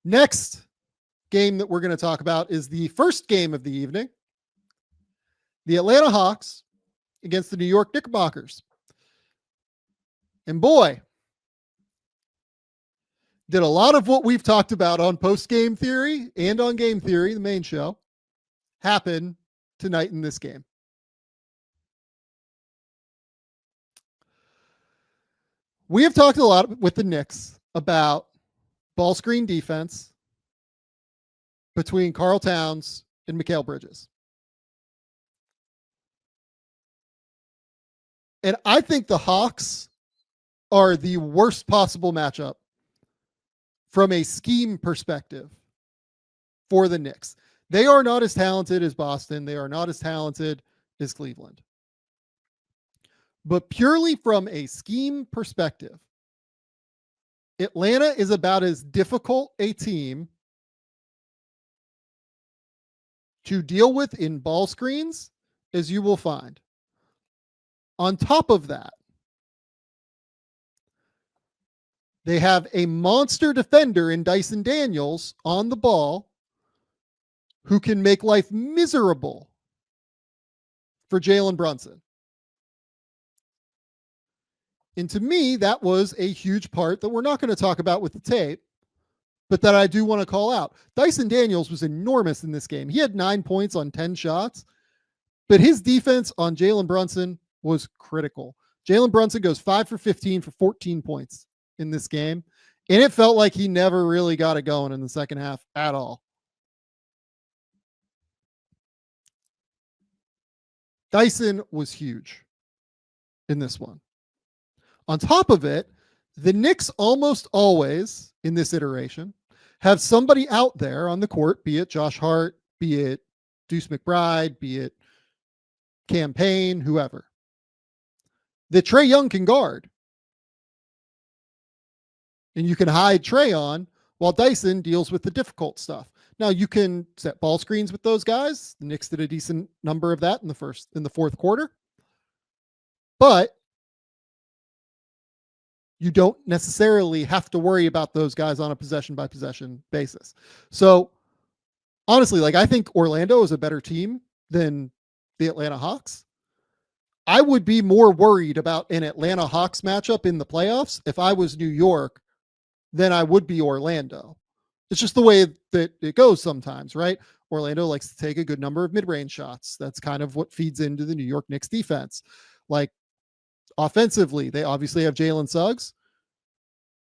Next game that we're going to talk about is the first game of the evening. The Atlanta Hawks against the New York Knickerbockers. And boy, did a lot of what we've talked about on post-game theory and on game theory, the main show, happen tonight in this game. We have talked a lot with the Knicks about ball screen defense between Karl Towns and Mikal Bridges. And I think the Hawks are the worst possible matchup from a scheme perspective for the Knicks. They are not as talented as Boston. They are not as talented as Cleveland. But purely from a scheme perspective, Atlanta is about as difficult a team to deal with in ball screens as you will find. On top of that, they have a monster defender in Dyson Daniels on the ball who can make life miserable for Jalen Brunson. And to me, that was a huge part that we're not going to talk about with the tape, but that I do want to call out. Dyson Daniels was enormous in this game. He had 9 points on 10 shots, but his defense on Jalen Brunson was critical. Jalen Brunson goes 5 for 15 for 14 points in this game, and it felt like he never really got it going in the second half at all. Dyson was huge in this one. On top of it, the Knicks almost always, in this iteration, have somebody out there on the court, be it Josh Hart, be it Deuce McBride, be it Campaign, whoever, that Trey Young can guard. And you can hide Trey on while Dyson deals with the difficult stuff. Now, you can set ball screens with those guys. The Knicks did a decent number of that in the fourth quarter. But you don't necessarily have to worry about those guys on a possession by possession basis. So honestly, I think Orlando is a better team than the Atlanta Hawks. I would be more worried about an Atlanta Hawks matchup in the playoffs if I was New York than I would be Orlando. It's just the way that it goes sometimes, right? Orlando likes to take a good number of mid-range shots. That's kind of what feeds into the New York Knicks defense. Offensively, they obviously have Jalen Suggs.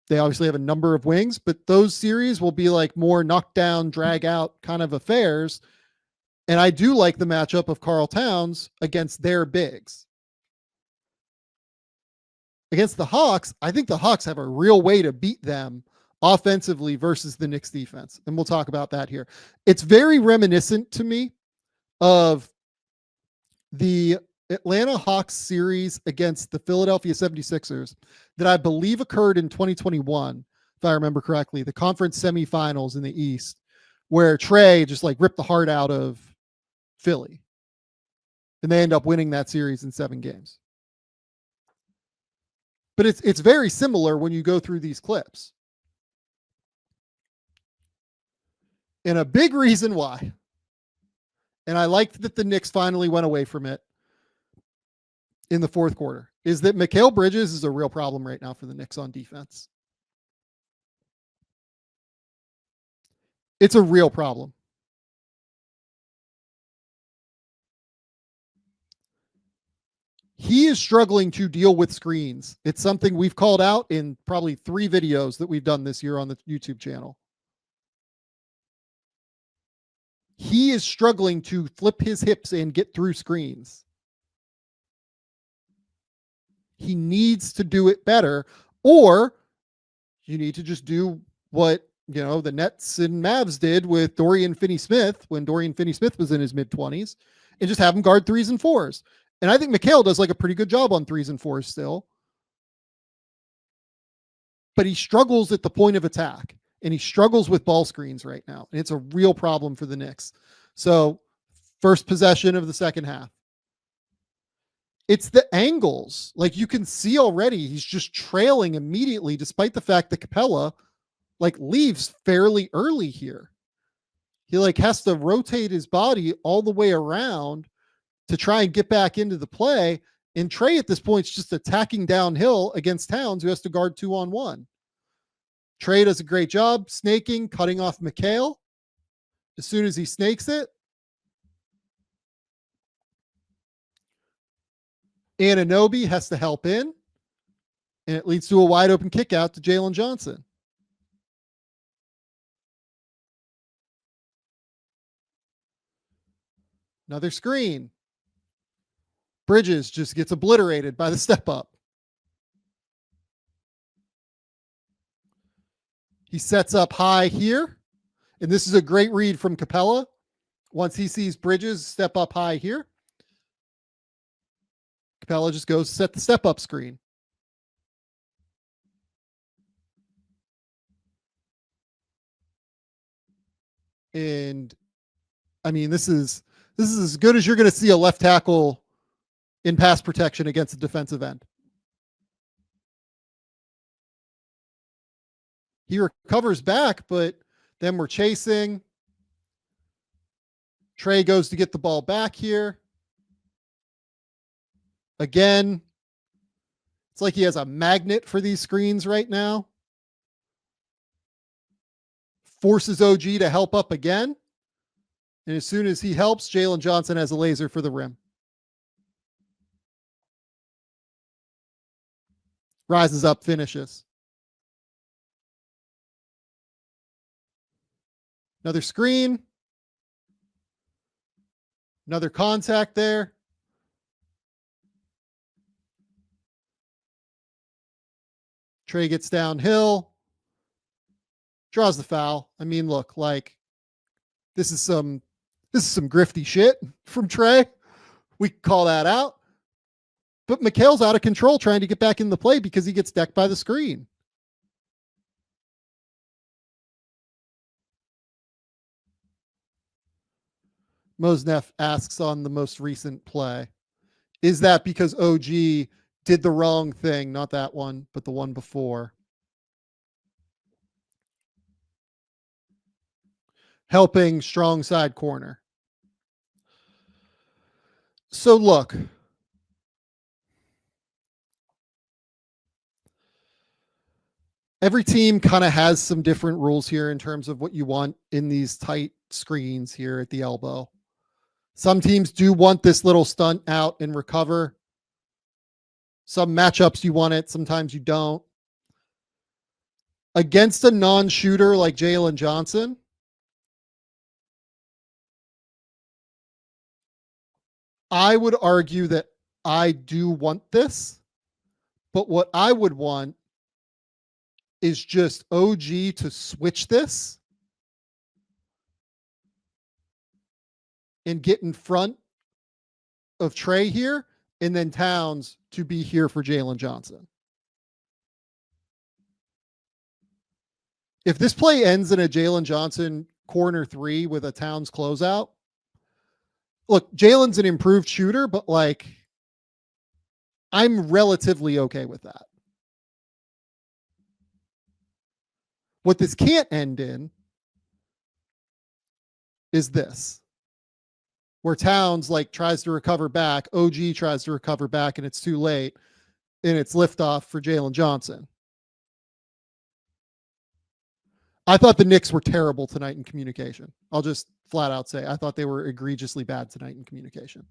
They obviously have a number of wings, but those series will be more knockdown, drag out kind of affairs. And I do like the matchup of Karl Towns against their bigs. Against the Hawks, I think the Hawks have a real way to beat them offensively versus the Knicks defense. And we'll talk about that here. It's very reminiscent to me of the Atlanta Hawks series against the Philadelphia 76ers that I believe occurred in 2021, if I remember correctly, the conference semifinals in the East, where Trey just ripped the heart out of Philly. And they end up winning that series in 7 games. But it's very similar when you go through these clips. And a big reason why, and I liked that the Knicks finally went away from it in the fourth quarter, is that Mikal Bridges is a real problem right now for the Knicks on defense. It's a real problem. He is struggling to deal with screens. It's something we've called out in probably 3 videos that we've done this year on the YouTube channel. He is struggling to flip his hips and get through screens. He needs to do it better, or you need to just do what, the Nets and Mavs did with Dorian Finney-Smith when Dorian Finney-Smith was in his mid-20s, and just have him guard 3s and 4s. And I think Mikal does a pretty good job on 3s and 4s still. But he struggles at the point of attack, and he struggles with ball screens right now. And it's a real problem for the Knicks. So, first possession of the second half. It's the angles. You can see already he's just trailing immediately, despite the fact that Capella like leaves fairly early here. He like has to rotate his body all the way around to try and get back into the play. And Trae at this point is just attacking downhill against Towns, who has to guard 2-on-1. Trae does a great job snaking, cutting off Mikal. As soon as he snakes it, Anunoby has to help in, and it leads to a wide open kick out to Jalen Johnson. Another screen. Bridges just gets obliterated by the step up. He sets up high here, and this is a great read from Capella. Once he sees Bridges step up high here, Capella just goes set the step up screen. And I mean, this is as good as you're going to see a left tackle in pass protection against a defensive end. He recovers back, but then we're chasing. Trae goes to get the ball back here. Again, it's like he has a magnet for these screens right now. Forces OG to help up again. And as soon as he helps, Jalen Johnson has a laser for the rim. Rises up, finishes. Another screen. Another contact there. Trae gets downhill. Draws the foul. I mean, look, like this is some grifty shit from Trae. We call that out. But Mikal's out of control trying to get back in the play because he gets decked by the screen. Mosnef asks on the most recent play, is that because OG did the wrong thing? Not that one, but the one before. Helping strong side corner. So look, every team kind of has some different rules here in terms of what you want in these tight screens here at the elbow. Some teams do want this little stunt out and recover. Some matchups you want it, sometimes you don't. Against a non-shooter like Jalen Johnson, I would argue that I do want this, but what I would want is just OG to switch this and get in front of Trae here, and then Towns to be here for Jalen Johnson. If this play ends in a Jalen Johnson corner three with a Towns closeout, look, Jalen's an improved shooter, but like, I'm relatively okay with that. What this can't end in is this, where Towns like tries to recover back, OG tries to recover back, and it's too late, and it's liftoff for Jalen Johnson. I thought the Knicks were terrible tonight in communication. I'll just flat out say I thought they were egregiously bad tonight in communication.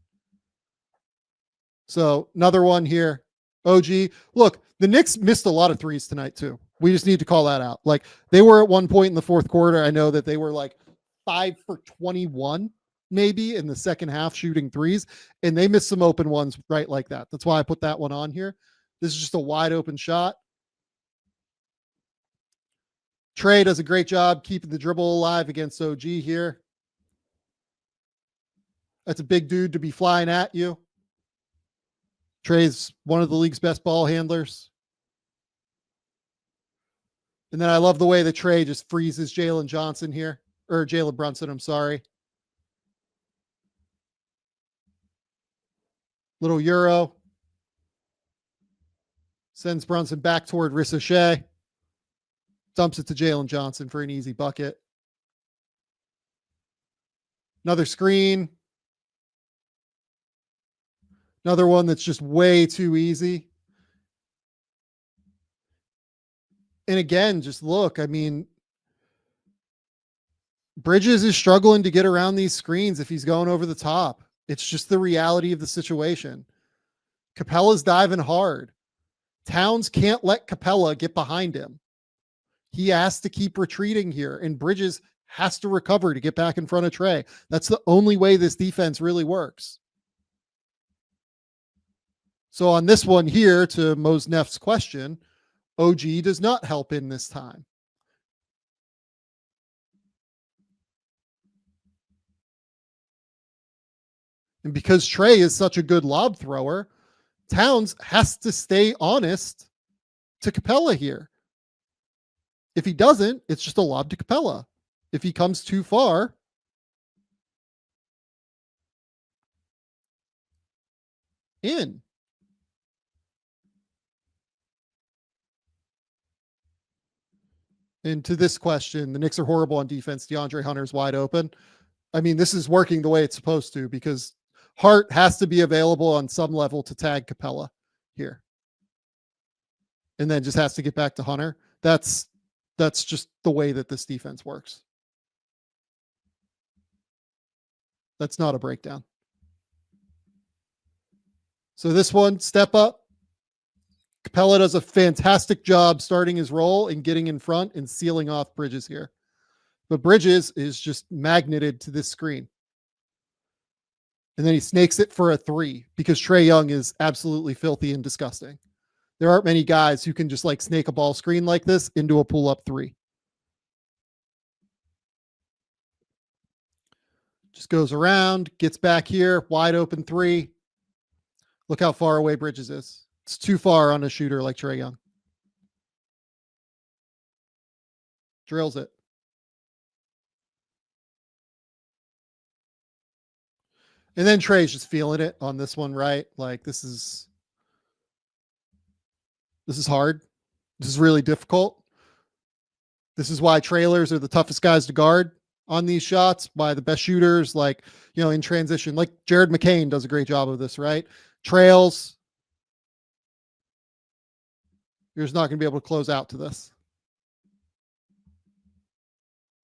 So another one here. OG. Look, the Knicks missed a lot of threes tonight too. We just need to call that out. Like they were at one point in the fourth quarter. I know that they were like 5 for 21 maybe in the second half shooting threes, and they missed some open ones right like that. That's why I put that one on here. This is just a wide open shot. Trae does a great job keeping the dribble alive against OG here. That's a big dude to be flying at you. Trae's one of the league's best ball handlers. And then I love the way that Trae just freezes Jalen Johnson here, or Jalen Brunson, I'm sorry. Little Euro. Sends Brunson back toward Ricochet. Dumps it to Jalen Johnson for an easy bucket. Another screen. Another one that's just way too easy. And again, just look, I mean, Bridges is struggling to get around these screens if he's going over the top. It's just the reality of the situation. Capella's diving hard. Towns can't let Capella get behind him. He has to keep retreating here, and Bridges has to recover to get back in front of Trae. That's the only way this defense really works. So on this one here, to Mos Neff's question, OG does not help in this time. And because Trae is such a good lob thrower, Towns has to stay honest to Capella here. If he doesn't, it's just a lob to Capella. If he comes too far, in. And to this question, the Knicks are horrible on defense. DeAndre Hunter's wide open. I mean, this is working the way it's supposed to, because Hart has to be available on some level to tag Capella here. And then just has to get back to Hunter. That's just the way that this defense works. That's not a breakdown. So this one, step up. Capella does a fantastic job starting his role and getting in front and sealing off Bridges here. But Bridges is just magneted to this screen. And then he snakes it for a three because Trey Young is absolutely filthy and disgusting. There aren't many guys who can just like snake a ball screen like this into a pull-up three. Just goes around, gets back here, wide open three. Look how far away Bridges is. It's too far on a shooter like Trey Young. Drills it. And then Trey's just feeling it on this one, right? Like this is hard. This is really difficult. This is why trailers are the toughest guys to guard on these shots, by the best shooters, like, you know, in transition. Like Jared McCain does a great job of this, right? Trails. You're just not going to be able to close out to this.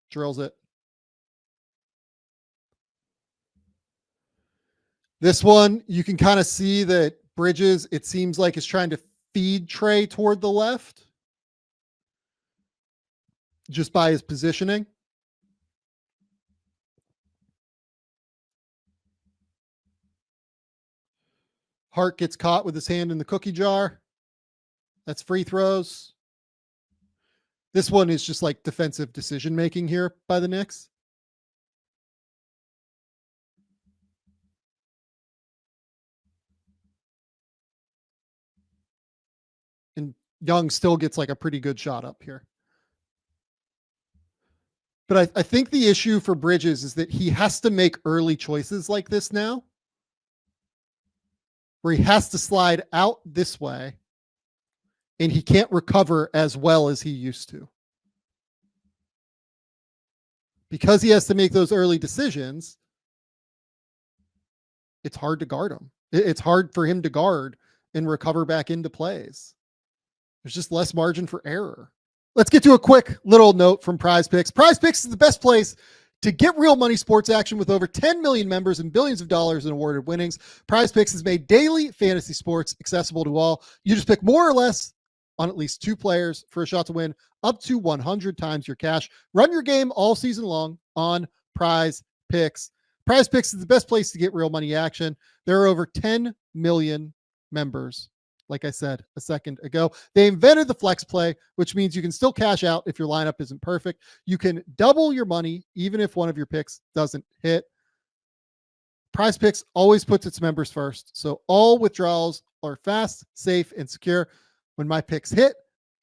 Drills it. This one, you can kind of see that Bridges, it seems like, is trying to feed Trae toward the left just by his positioning. Hart gets caught with his hand in the cookie jar. That's free throws. This one is just like defensive decision making here by the Knicks. And Young still gets like a pretty good shot up here. But I think the issue for Bridges is that he has to make early choices like this now, where he has to slide out this way and he can't recover as well as he used to. Because he has to make those early decisions, it's hard to guard him. It's hard for him to guard and recover back into plays. There's just less margin for error. Let's get to a quick little note from Prize Picks. Prize Picks is the best place to get real money sports action with over 10 million members and billions of dollars in awarded winnings. Prize Picks has made daily fantasy sports accessible to all. You just pick more or less on at least two players for a shot to win up to 100 times your cash. Run your game all season long on Prize Picks. Prize Picks is the best place to get real money action. There are over 10 million members. Like I said a second ago, they invented the flex play, which means you can still cash out if your lineup isn't perfect. You can double your money even if one of your picks doesn't hit. Prize Picks always puts its members first, so all withdrawals are fast, safe, and secure. When my picks hit,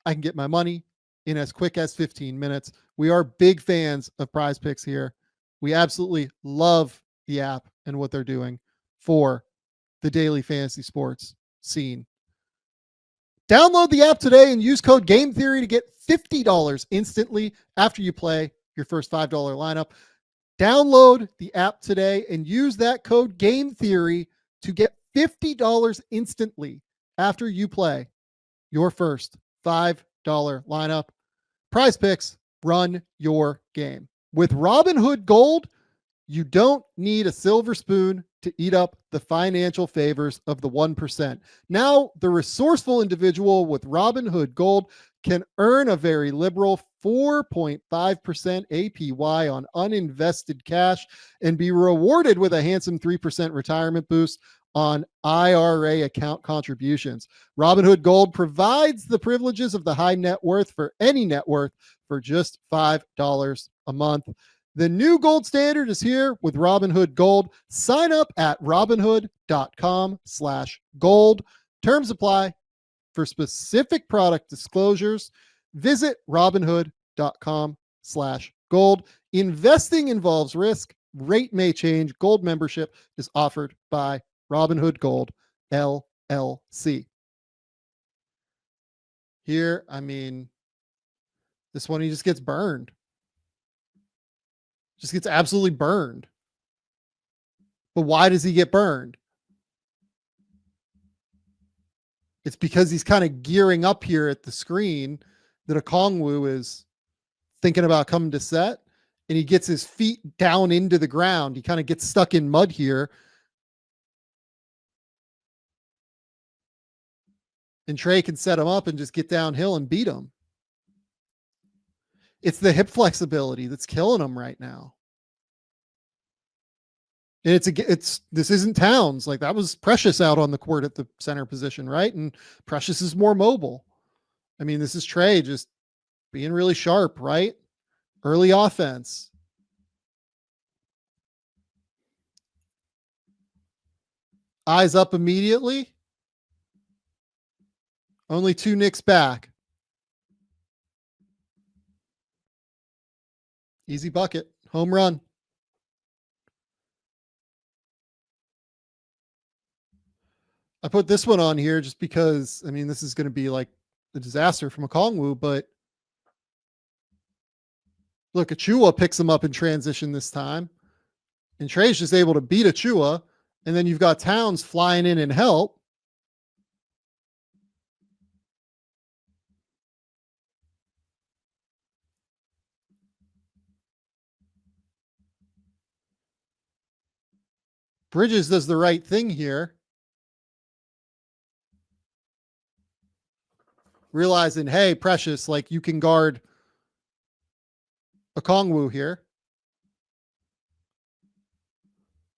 I can get my money in as quick as 15 minutes. We are big fans of Prize Picks here. We absolutely love the app and what they're doing for the daily fantasy sports scene. Download the app today and use code Game Theory to get $50 instantly after you play your first $5 lineup. Download the app today and use that code Game Theory to get $50 instantly after you play your first $5 lineup. Prize Picks, run your game. With Robinhood Gold, you don't need a silver spoon to eat up the financial favors of the 1%. Now, the resourceful individual with Robinhood Gold can earn a very liberal 4.5% APY on uninvested cash and be rewarded with a handsome 3% retirement boost on IRA account contributions. Robinhood Gold provides the privileges of the high net worth for any net worth for just $5 a month. The new gold standard is here with Robinhood Gold. Sign up at robinhood.com/gold. Terms apply. For specific product disclosures, visit robinhood.com/gold. Investing involves risk. Rate may change. Gold membership is offered by Robinhood Gold, LLC. Here, I mean, this one, he just gets burned. Just gets absolutely burned. But why does he get burned? It's because he's kind of gearing up here at the screen that Okongwu is thinking about coming to set, and he gets his feet down into the ground. He kind of gets stuck in mud here. And Trae can set him up and just get downhill and beat him. It's the hip flexibility that's killing him right now. And this isn't Towns. Like, that was Precious out on the court at the center position, right? And Precious is more mobile. I mean, this is Trae just being really sharp, right? Early offense. Eyes up immediately. Only 2 Knicks back. Easy bucket. Home run. I put this one on here just because, I mean, this is going to be like a disaster from Okongwu, but look, Achua picks him up in transition this time. And Trae's just able to beat Achua. And then you've got Towns flying in and help. Bridges does the right thing here. Realizing, hey, Precious, like, you can guard Okongwu here.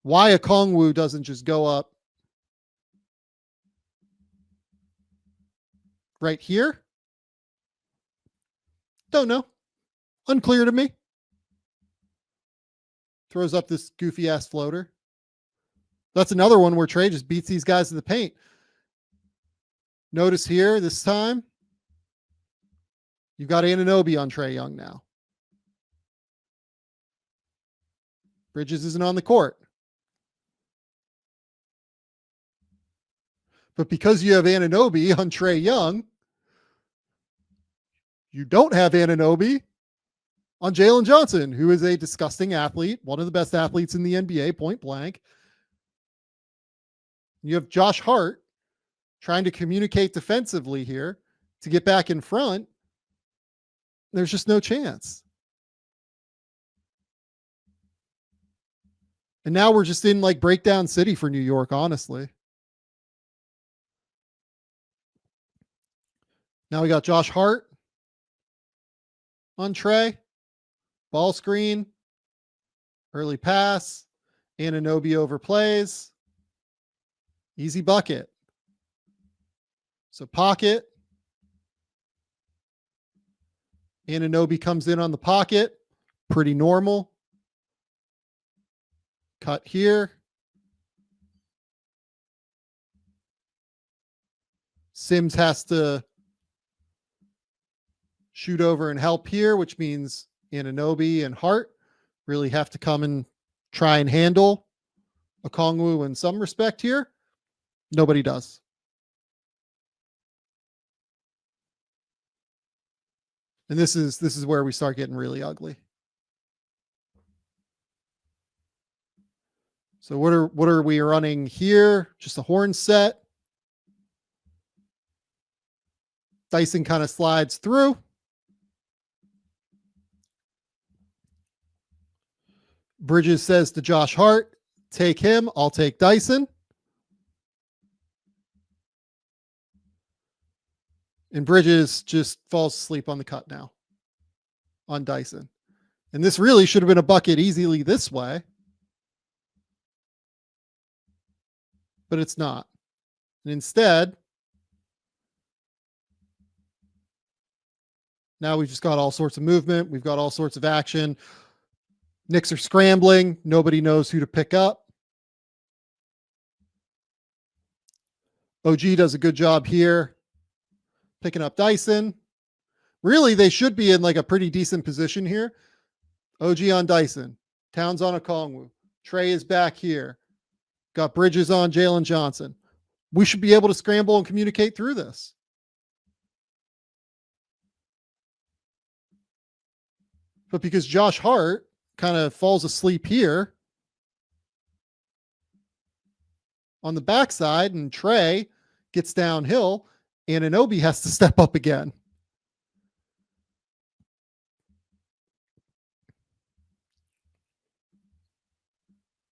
Why Okongwu doesn't just go up right here? Don't know. Unclear to me. Throws up this goofy ass floater. That's another one where Trae just beats these guys in the paint. Notice here, this time, you've got Anunoby on Trey Young now. Bridges isn't on the court. But because you have Anunoby on Trey Young, you don't have Anunoby on Jalen Johnson, who is a disgusting athlete, one of the best athletes in the NBA, point blank. You have Josh Hart trying to communicate defensively here to get back in front. There's just no chance. And now we're just in like breakdown city for New York, honestly. Now we got Josh Hart on Trae. Ball screen. Early pass. Anunoby overplays. Easy bucket. So pocket. Anunoby comes in on the pocket. Pretty normal. Cut here. Sims has to shoot over and help here, which means Anunoby and Hart really have to come and try and handle Okongwu in some respect here. Nobody does. And this is where we start getting really ugly. So what are we running here? Just a horn set. Dyson kind of slides through. Bridges says to Josh Hart, take him, I'll take Dyson. And Bridges just falls asleep on the cut now on Dyson. And this really should have been a bucket easily this way. But it's not. And instead, now we've just got all sorts of movement. We've got all sorts of action. Knicks are scrambling. Nobody knows who to pick up. OG does a good job here picking up Dyson. Really, they should be in like a pretty decent position here. OG on Dyson. Towns on Okongwu. Trae is back here. Got Bridges on Jalen Johnson. We should be able to scramble and communicate through this. But because Josh Hart kind of falls asleep here on the backside and Trae gets downhill, Anunoby has to step up again.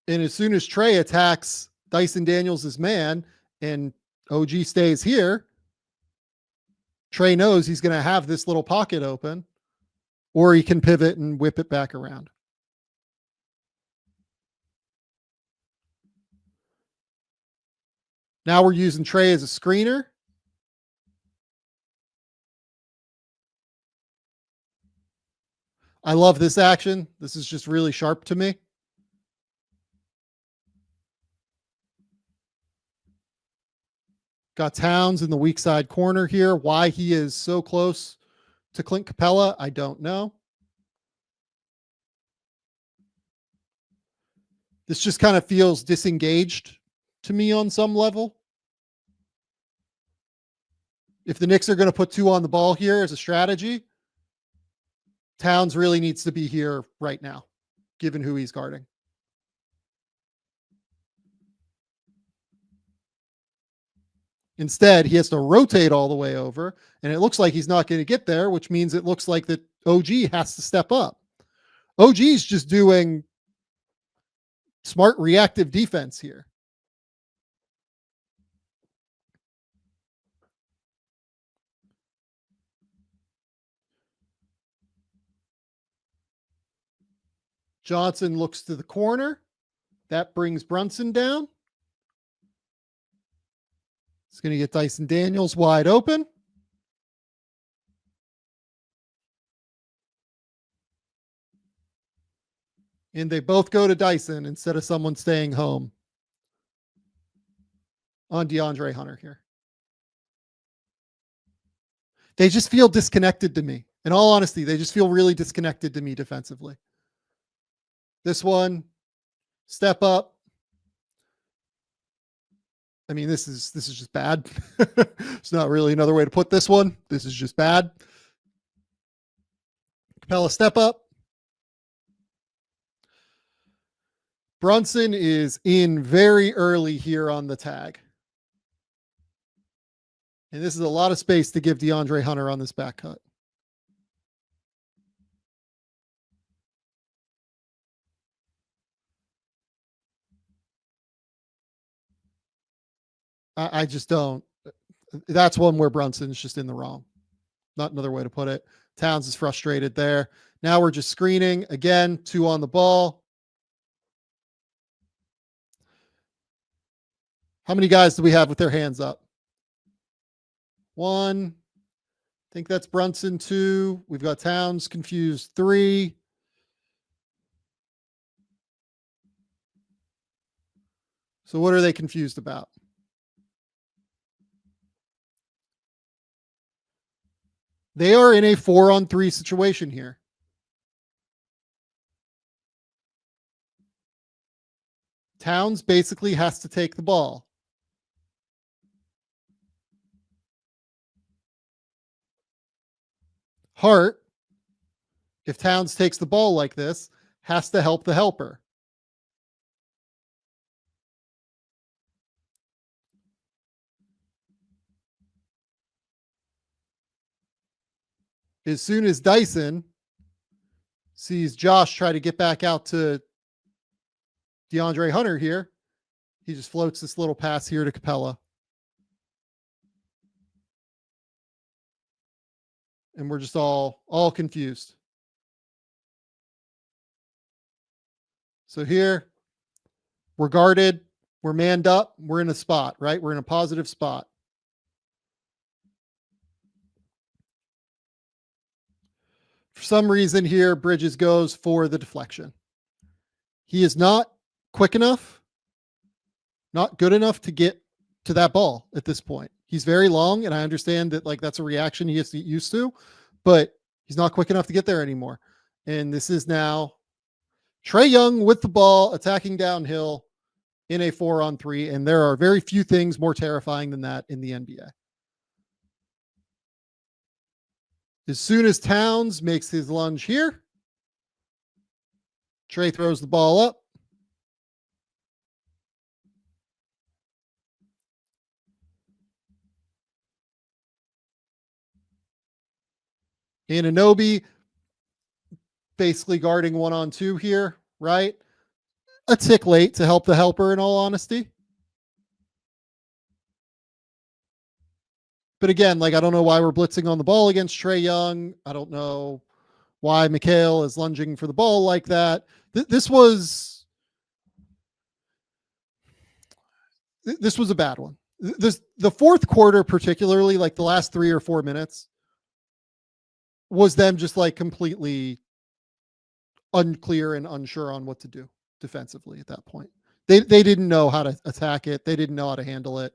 And as soon as Trae attacks Dyson Daniels' man and OG stays here, Trae knows he's going to have this little pocket open, or he can pivot and whip it back around. Now we're using Trae as a screener. I love this action. This is just really sharp to me. Got Towns in the weak side corner here. Why he is so close to Clint Capella, I don't know. This just kind of feels disengaged to me on some level. If the Knicks are going to put two on the ball here as a strategy, Towns really needs to be here right now, given who he's guarding. Instead, he has to rotate all the way over, and it looks like he's not going to get there, which means it looks like that OG has to step up. OG's just doing smart reactive defense here. Johnson looks to the corner. That brings Brunson down. It's going to get Dyson Daniels wide open. And they both go to Dyson instead of someone staying home on DeAndre Hunter here. They just feel disconnected to me. In all honesty, they just feel really disconnected to me defensively. This one, step up. I mean, this is just bad. It's not really another way to put this one. This is just bad. Capella, step up. Brunson is in very early here on the tag. And this is a lot of space to give DeAndre Hunter on this back cut. I just don't. That's one where Brunson's just in the wrong. Not another way to put it. Towns is frustrated there. Now we're just screening. Again, two on the ball. How many guys do we have with their hands up? One. I think that's Brunson, two. We've got Towns confused, three. So what are they confused about? They are in a 4-on-3 situation here. Towns basically has to take the ball. Hart if Towns takes the ball like this, has to help the helper. As soon as Dyson sees Josh try to get back out to DeAndre Hunter here, he just floats this little pass here to Capella. And we're just all confused. So here, we're guarded, we're manned up, we're in a spot, right? We're in a positive spot. For some reason here, Bridges goes for the deflection. He is not quick enough, not good enough to get to that ball at this point. He's very long, and I understand that like that's a reaction he has to get used to, but he's not quick enough to get there anymore. And this is now Trae Young with the ball, attacking downhill in a 4-on-3, and there are very few things more terrifying than that in the NBA. As soon as Towns makes his lunge here, Trae throws the ball up. Anunoby basically guarding 1-on-2 here, right? A tick late to help the helper, in all honesty. But again, like, I don't know why we're blitzing on the ball against Trae Young. I don't know why Mikal is lunging for the ball like that. This was a bad one. The fourth quarter, particularly, like the last 3 or 4 minutes, was them just like completely unclear and unsure on what to do defensively at that point. They didn't know how to attack it. They didn't know how to handle it.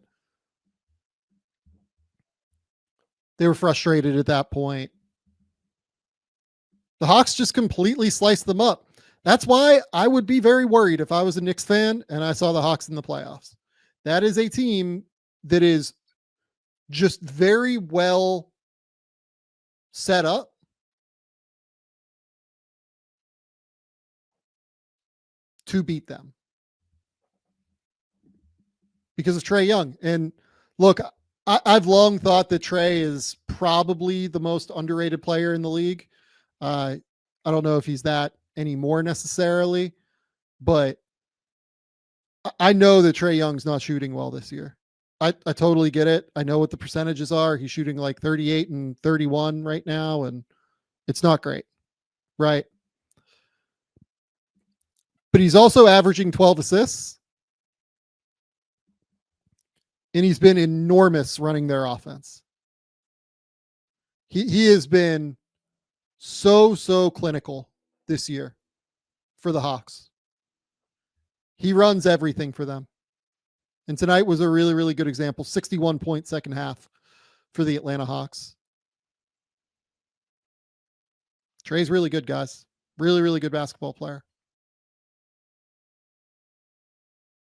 They were frustrated at that point. The Hawks just completely sliced them up. That's why I would be very worried if I was a Knicks fan and I saw the Hawks in the playoffs. That is a team that is just very well set up to beat them because of Trae Young. And look, I've long thought that Trae is probably the most underrated player in the league. I don't know if he's that anymore necessarily, but I know that Trae Young's not shooting well this year. I totally get it. I know what the percentages are. He's shooting like 38 and 31 right now, and it's not great, right? But he's also averaging 12 assists, and he's been enormous running their offense. He has been so clinical this year for the Hawks. He runs everything for them. And tonight was a really good example. 61-point second half for the Atlanta Hawks. Trae's really good, guys. Really good basketball player.